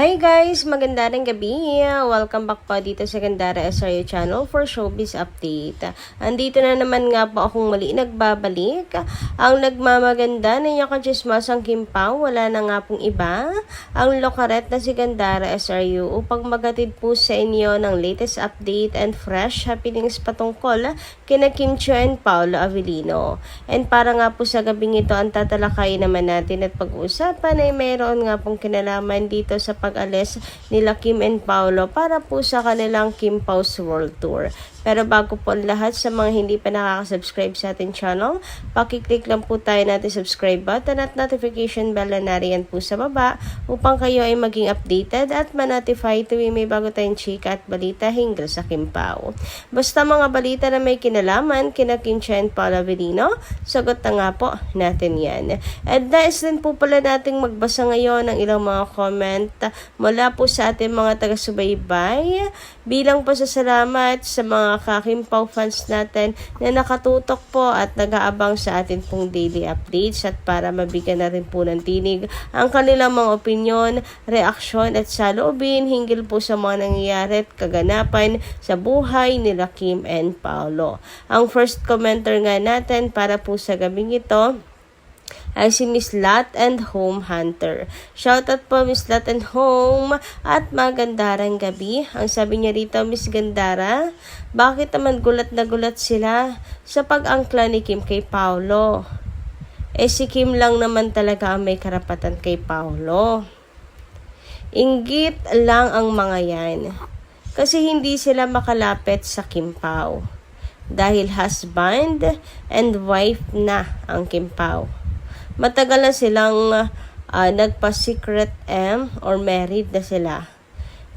Hi guys! Magandang gabi! Welcome back po dito sa Gandara SRU channel for showbiz update. Andito na naman nga po akong muli nagbabalik. Ang nagmamaganda na yung kachismasang Kim Pao, wala na nga pong iba. Ang lokaret na si Gandara SRU upang magatid po sa inyo ng latest update and fresh happenings patungkol kina Kim Chiu and Paolo Avellino. And para nga po sa gabing ito, ang tatalakayin naman natin at pag-uusapan ay mayroon nga pong kinalaman dito sa pag-alis nila Kim and Paolo para po sa kanilang Kim Pao's World Tour. Pero bago po ang lahat, sa mga hindi pa nakaka-subscribe sa ating channel, pakiclick lang po tayo natin subscribe button at notification bell na nariyan po sa baba upang kayo ay maging updated at ma-notify tuwing may bago tayong chika at balita hinggil sa Kim Pao. Basta mga balita na may kinalaman kina Kim Chiu and Paolo Avellino, sagot na nga po natin yan. At nais din po pala nating magbasa ngayon ng ilang mga comment mula po sa ating mga taga-subaybay bilang pasasalamat sa mga ka-Kim Pao fans natin na nakatutok po at nag-aabang sa atin pong daily updates at para mabigyan na rin po ng tinig ang kanilang mga opinyon, reaksyon at saloobin hinggil po sa mga nangyayari at kaganapan sa buhay nila Kim and Paolo. Ang first commenter nga natin para po sa gabing ito ay si Miss Lat and Home Hunter. Shoutout po Miss Lat and Home at magandarang gabi. Ang sabi niya rito, Miss Gandara, bakit naman gulat na gulat sila sa pag-angkla ni Kim kay Paolo? Si Kim lang naman talaga ang may karapatan kay Paolo. Inggit lang ang mga yan. Kasi hindi sila makalapit sa Kim Pao. Dahil husband and wife na ang Kim Pao. Matagal na silang nagpa-secret or married na sila.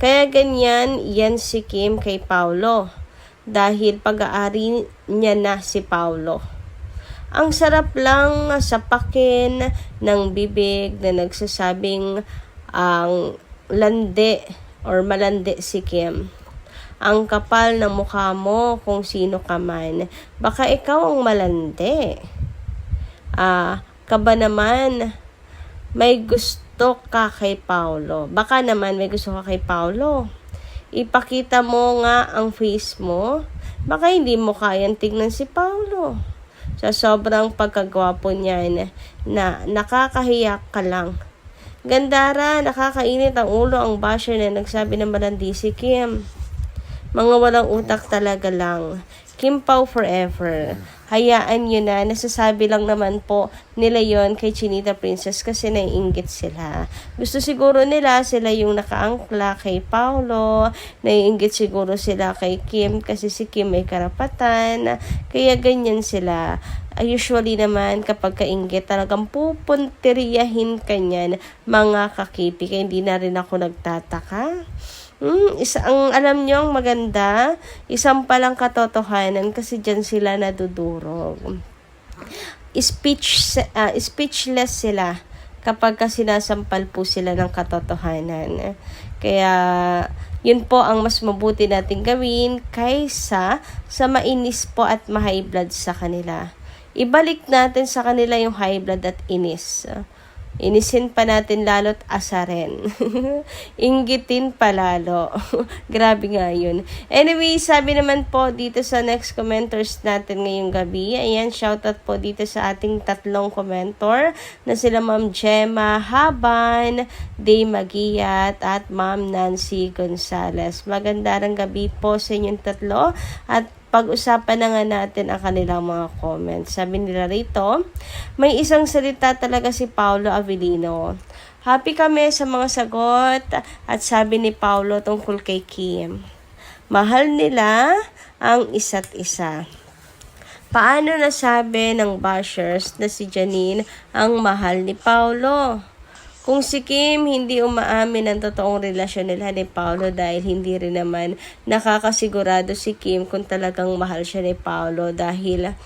Kaya ganyan yan si Kim kay Paolo. Dahil pag-aari niya na si Paolo. Ang sarap lang sapakin ng bibig na nagsasabing ang lande or malandi si Kim. Ang kapal ng mukha mo kung sino ka man. Baka ikaw ang malandi. Ka ba naman may gusto ka kay Paolo? Baka naman may gusto ka kay Paolo. Ipakita mo nga ang face mo. Baka hindi mo kayang tignan si Paolo. Sa sobrang pagkagwapo niya na nakakahiyak ka lang. Gandara, nakakainit ang ulo ang basher na nagsabi na malandi si Kim. Mga walang utak talaga lang. Kim Pao forever. Hayaan nyo na, nasasabi lang naman po nila yon kay Chinita Princess kasi naiinggit sila. Gusto siguro nila sila yung nakaangkla kay Paolo, naiinggit siguro sila kay Kim kasi si Kim may karapatan, kaya ganyan sila. Usually naman kapag kainggit talagang pupunteriyahin kanyan mga kakipi, kaya hindi na rin ako nagtataka. Ang alam nyo ang maganda, isang palang katotohanan kasi dyan sila nadudurog. Speechless sila kapag sinasampal po sila ng katotohanan. Kaya yun po ang mas mabuti nating gawin kaysa sa mainis po at ma-high blood sa kanila. Ibalik natin sa kanila yung high blood at inis. Inisin pa natin lalo't asarin. Inggitin pa lalo. Grabe nga yun. Anyway, sabi naman po dito sa next commenters natin ngayong gabi. Ayan, shoutout po dito sa ating tatlong commentor na sila Ma'am Gemma Haban, Day Magiyat at Ma'am Nancy Gonzalez. Magandang gabi po sa inyong tatlo at pag-usapan na nga natin ang kanilang mga comments. Sabi nila rito, may isang salita talaga si Paolo Avellino. Happy kami sa mga sagot at sabi ni Paolo tungkol kay Kim. Mahal nila ang isa't isa. Paano nasabi ng bashers na si Janine ang mahal ni Paolo? Kung si Kim hindi umaamin ng totoong relasyon nila ni Paolo dahil hindi rin naman nakakasigurado si Kim kung talagang mahal siya ni Paolo dahil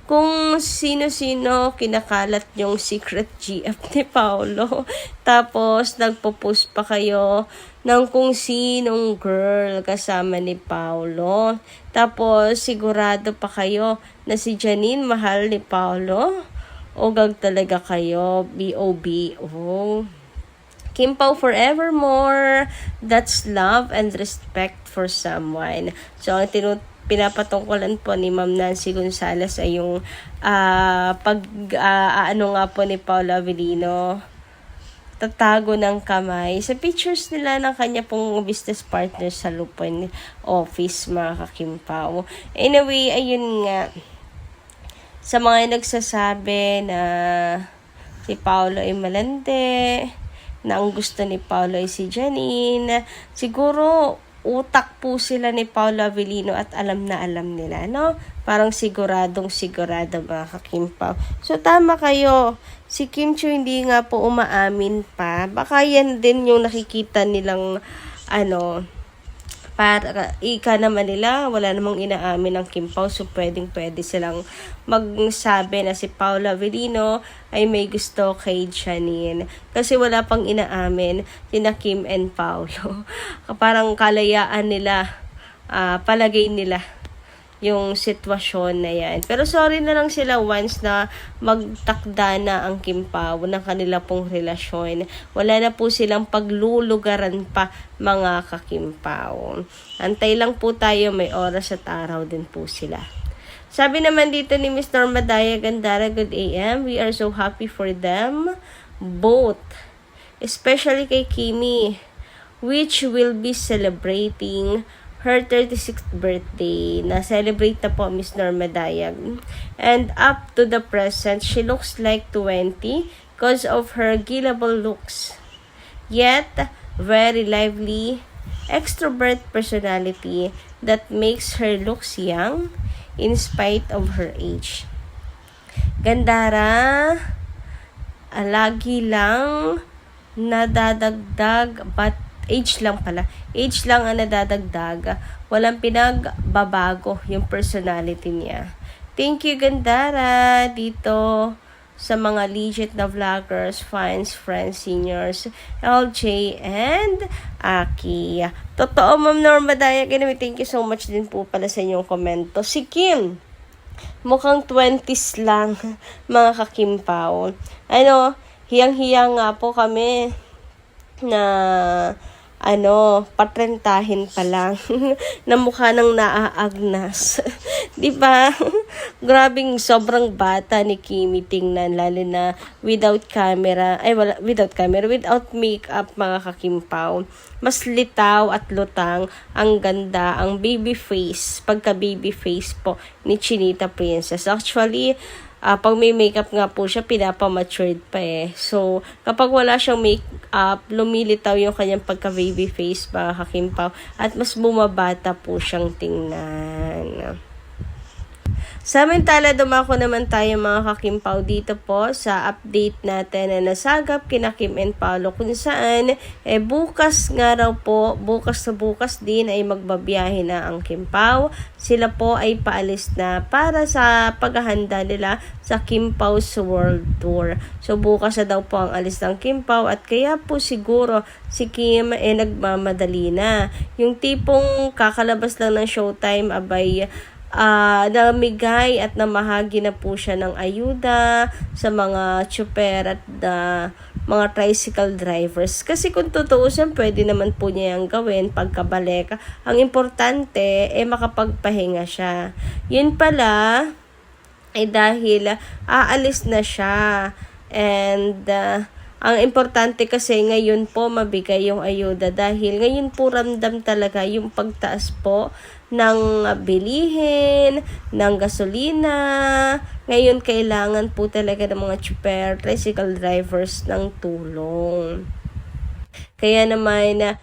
kung sino-sino kinakalat yung secret GF ni Paolo. Tapos nagpo-post pa kayo ng kung sinong girl kasama ni Paolo. Tapos sigurado pa kayo na si Janine mahal ni Paolo. O gag talaga kayo, B.O.B. Kim Pao forevermore. That's love and respect for someone. So, ang pinapatungkulan po ni Ma'am Nancy Gonzales ay yung ano nga po ni Paolo Avellino, tatago ng kamay sa pictures nila ng kanya pong business partner sa Lupon office, mga kakimpaw. Anyway, ayun nga, sa mga nagsasabi na si Paolo ay malandi, na ang gusto ni Paolo ay si Janine, siguro utak po sila ni Paolo Avellino at alam na alam nila, no? Parang sigurado mga kakimpaw. So, tama kayo. Si Kim Chiu hindi nga po umaamin pa. Baka yan din yung nakikita nilang, para ika naman nila, wala namang inaamin ng Kim Pao, so pwede silang magsabi na si Paolo Avellino ay may gusto kay Janine. Kasi wala pang inaamin sina Kim and Paolo. Parang kalayaan nila, palagay nila yung sitwasyon na yan. Pero sorry na lang sila once na magtakda na ang Kim Pao ng kanila pong relasyon. Wala na po silang paglulugaran pa, mga kakimpaw. Antay lang po tayo, may oras at araw din po sila. Sabi naman dito ni Mr. Madaya Gandara, good AM. We are so happy for them both. Especially kay Kimi, which will be celebrating her 36th birthday. Na-celebrate na po Miss Norma Dayag. And up to the present, she looks like 20 because of her gillable looks. Yet, very lively, extrovert personality that makes her looks young in spite of her age. Gandara, lagi lang nadadagdag, but age lang ang nadadagdag. Walang pinagbabago yung personality niya. Thank you, Gandara, dito sa mga legit na vloggers, fans, friends, seniors, LJ, and Aki. Totoo, Ma'am Norma Dayag. Anyway, thank you so much din po pala sa inyong komento. Si Kim, mukhang 20s lang, mga kakimpaw. Hiyang-hiyang nga po kami na patrentahin pa lang na mukha ng naaagnas. Diba? Grabing sobrang bata ni Kimi tingnan, lalo na without makeup, mga kakimpaw. Mas litaw at lutang, ang ganda, ang baby face, pagka baby face po ni Chinita Princess. Actually, pag may makeup nga po siya, pinapamatured pa eh. So, kapag wala siyang makeup, lumilitaw yung kanyang pagka-baby face, mga kakimpaw. At mas bumabata po siyang tingnan. Samantala, dumako naman tayo, mga kakimpaw, dito po sa update natin na nasagap kina Kim and Paolo, kung saan bukas din ay magbabiyahe na ang Kim Pao. Sila po ay paalis na para sa paghahanda nila sa Kim Pao's World Tour. So bukas na daw po ang alis ng Kim Pao, at kaya po siguro si Kim nagmamadali na. Yung tipong kakalabas lang ng Showtime, abay namigay at namahagi na po siya ng ayuda sa mga tsuper at mga tricycle drivers. Kasi kung tutuusin, pwede naman po niya yung gawin pagkabalik. Ang importante, makapagpahinga siya. Yun pala, dahil aalis na siya. And ang importante kasi ngayon po mabigay yung ayuda, dahil ngayon po ramdam talaga yung pagtaas po ng bilihin, ng gasolina. Ngayon kailangan po talaga ng mga tsuper, tricycle drivers ng tulong. Kaya naman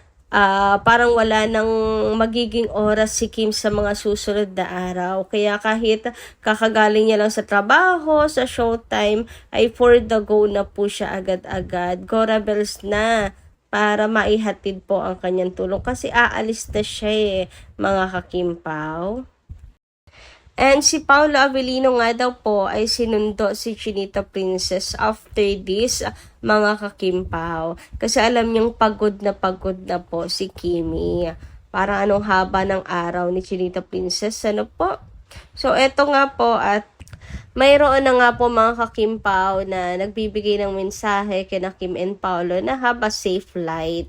parang wala nang magiging oras si Kim sa mga susunod na araw. Kaya kahit kakagaling niya lang sa trabaho, sa Showtime, ay for the go na po siya agad-agad. Go Rebels na, para maihatid po ang kanyang tulong. Kasi aalis na siya mga kakimpaw. And si Paolo Avellino nga daw po ay sinundo si Chinita Princess after this, mga kakimpaw. Kasi alam niyang pagod na po si Kimi. Parang anong haba ng araw ni Chinita Princess, po. So eto nga po, at Mayroon na nga po mga kakimpaw na nagbibigay ng mensahe kina Kim and Paolo na have a safe flight.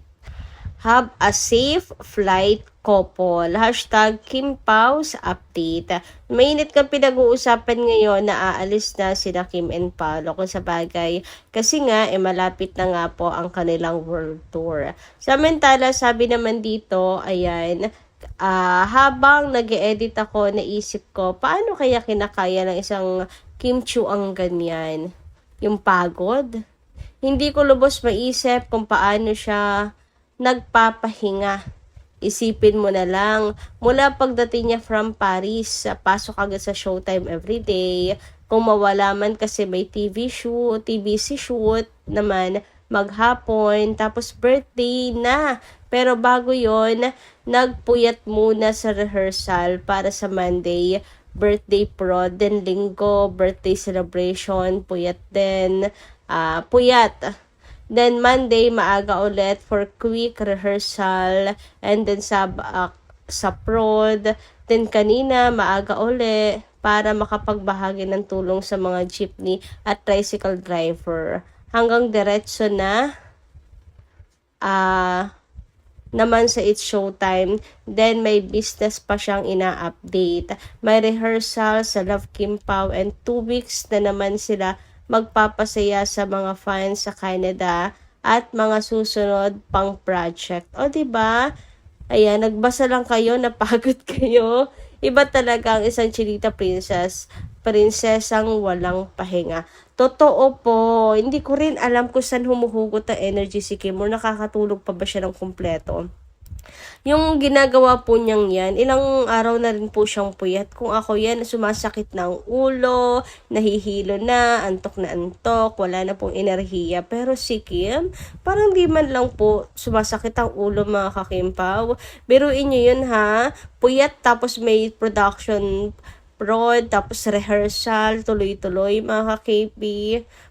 Have a safe flight couple. Hashtag Kim Pau's update. Mainit kang pinag-uusapan ngayon na aalis na sina Kim and Paolo kung sa bagay. Kasi nga, malapit na nga po ang kanilang world tour. Samantala, sabi naman dito, ayan, habang nag-edit ako, naisip ko, paano kaya kinakaya ng isang Kim Chiu ang ganyan? Yung pagod? Hindi ko lubos maisip kung paano siya nagpapahinga. Isipin mo na lang, mula pagdating niya from Paris, pasok agad sa Showtime everyday. Kung mawala man kasi may TVC shoot naman maghapon, tapos birthday na. Pero bago yon, nagpuyat muna sa rehearsal para sa Monday, birthday prod, then linggo, birthday celebration, puyat din, puyat. Then Monday, maaga ulit for quick rehearsal. And then sa prod. Then kanina, maaga ulit para makapagbahagi ng tulong sa mga jeepney at tricycle driver. Hanggang diretso na naman sa It's Showtime. Then may business pa siyang ina-update. May rehearsal sa Love Kim Pao and 2 weeks na naman sila magpapasaya sa mga fans sa Canada at mga susunod pang project. O, diba? Ayan, nagbasa lang kayo, napagod kayo. Iba talaga ang isang Chinita princess. Prinsesang walang pahinga. Totoo po, hindi ko rin alam kung saan humuhugot ang energy si Kim or nakakatulog pa ba siya ng kumpleto. Yung ginagawa po niyang yan, ilang araw na rin po siyang puyat. Kung ako yan, sumasakit na ang ulo, nahihilo na, antok na antok, wala na pong enerhiya. Pero si Kim, parang di man lang po sumasakit ang ulo mga kakimpaw. Biruin niyo yun ha, puyat tapos may production prod, tapos rehearsal, tuloy-tuloy mga ka-KP.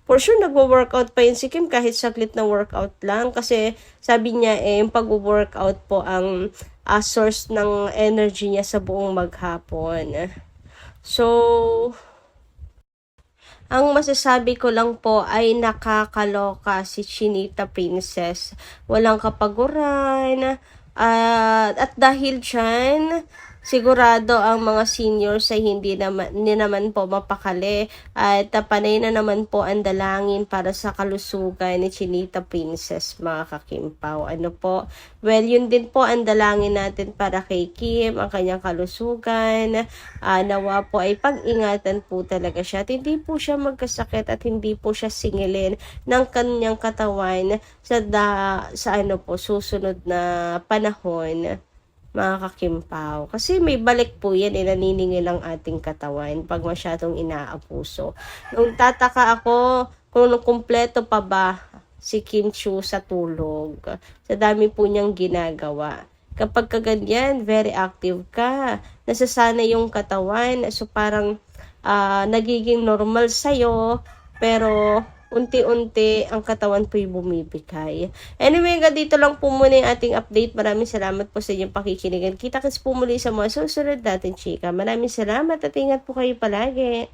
For sure, nagwo-workout pa yun si Kim kahit saglit na workout lang. Kasi sabi niya yung pag-workout po ang source ng energy niya sa buong maghapon. So, ang masasabi ko lang po ay nakakaloka si Chinita Princess. Walang kapaguran. At dahil dyan, sigurado ang mga seniors ay hindi naman po mapakali at panay na naman po ang dalangin para sa kalusugan ni Chinita Princess mga kakimpaw. Ano po? Well, yun din po ang dalangin natin para kay Kim, ang kanyang kalusugan. Nawa po ay pag-ingatan po talaga siya at hindi po siya magkasakit at hindi po siya singilin ng kanyang katawan sa ano po, susunod na panahon mga kakimpaw. Kasi may balik po yan, naniningil ang ating katawan pag masyadong inaapuso. Nung tataka ako kung kumpleto pa ba si Kim Chiu sa tulog. Sa dami po niyang ginagawa. Kapag kaganyan, very active ka. Nasasanay yung katawan. So parang nagiging normal sa'yo. Pero unti-unti ang katawan po'y bumibigay. Anyway, dito lang po muna yung ating update. Maraming salamat po sa inyong pakikinigan. Kita-kits po muli sa mga susunod natin, chika. Maraming salamat at ingat po kayo palagi.